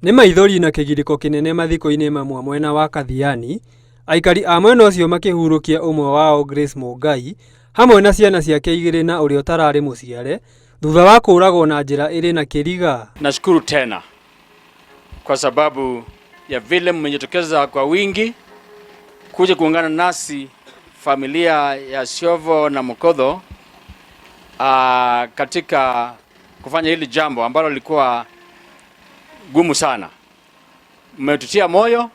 Nĩ maithori na kĩgirĩko kĩnene mathiko-inĩ mamwe mwena wa Kathiani, aikari a mwena ũcio makĩhurũkia ũmwe wao Grace Mũngai hamwe na ciana ciake igĩrĩ na ũrĩa ũtararĩ mũciare thutha wa kũragwo na njĩra ĩrĩ na kĩriga. Nashukuru tena kwa sababu ya vile mmejitokeza kwa wingi kuja kuungana nasi familia ya Siovo na Mukodho katika kufanya hili jambo ambalo lilikuwa gumu sana. Mmetutia moyo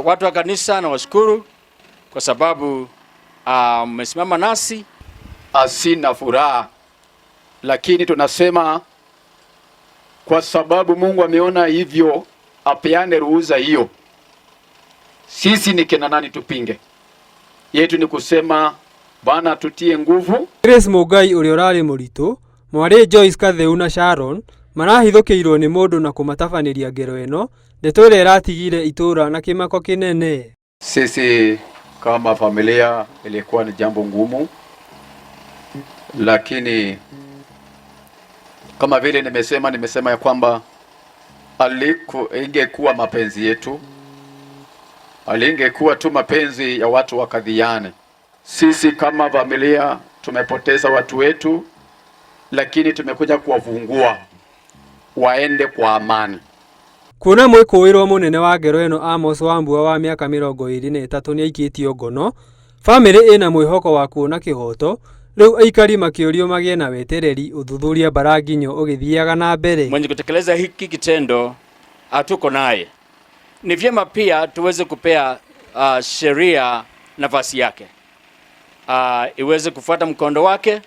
watu wa kanisa, na washukuru kwa sababu mmesimama nasi. Sina furaha, lakini tunasema kwa sababu Mungu ameona hivyo apeane ruhusa hiyo. Sisi ni kina nani tupinge? Yetu ni kusema Bwana tutie nguvu. Grace Mũngai ũrĩa ũrarĩ mũritũ, mwarĩ Joyce Katheu na Sharon marahithũkĩirwo nĩ mũndũ na kũmatabanĩria ngero ĩno, ndeto ĩrĩa ĩratigire itũra na kĩmako kĩnene. Sisi kama familia ilikuwa ni jambo ngumu, lakini kama vile nimesema ya kwamba ingekuwa mapenzi yetu, alingekuwa tu mapenzi ya watu wa Kathiani. Sisi kama familia tumepoteza watu wetu, lakini tumekuja kuwafungua waende kwa amani. Kuona mwĩkũĩrwo mũnene wa ngero ĩno Amos Wambua wa mĩaka 23 nĩ aikĩtio ngono, famĩlĩ ĩna mwĩhoko wa kuona kĩhoto. Leo aikari makĩũrio magĩe na wetereri ũthuthuria Baranginyo ũgĩthiaga na mbere. Mwenye kutekeleza hiki kitendo hatuko naye. Ni vyema pia tuweze kupea sheria nafasi yake, iweze kufuata mkondo wake,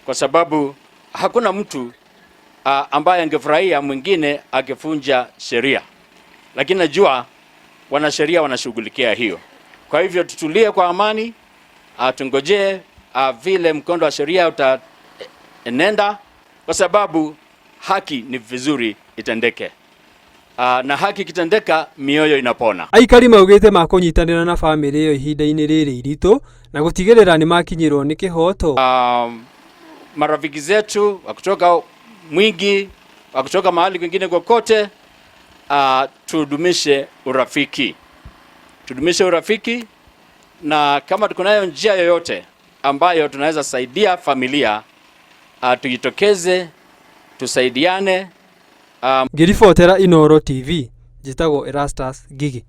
kwa sababu hakuna mtu ambaye angefurahia mwingine akifunja sheria, lakini najua wanasheria wanashughulikia hiyo. Kwa hivyo tutulie kwa amani, tungojee vile mkondo wa sheria utaenenda, kwa sababu haki ni vizuri itendeke. Na haki kitendeka, mioyo inapona. Aikari maugĩte makũnyitanĩra na famĩlĩ ĩyo ihinda-inĩ rĩrĩ iritũ na gũtigĩrĩra nĩ makinyĩrwo nĩ kĩhoto. Marafiki zetu kutoka Mwingi, kutoka mahali kwingine kokote, tudumishe urafiki. Tudumishe urafiki, na kama tuko nayo njia yoyote ambayo tunaweza saidia familia, tujitokeze, tusaidiane. Ngĩribotera Inooro TV, njĩtagwo Erastus Ngigi.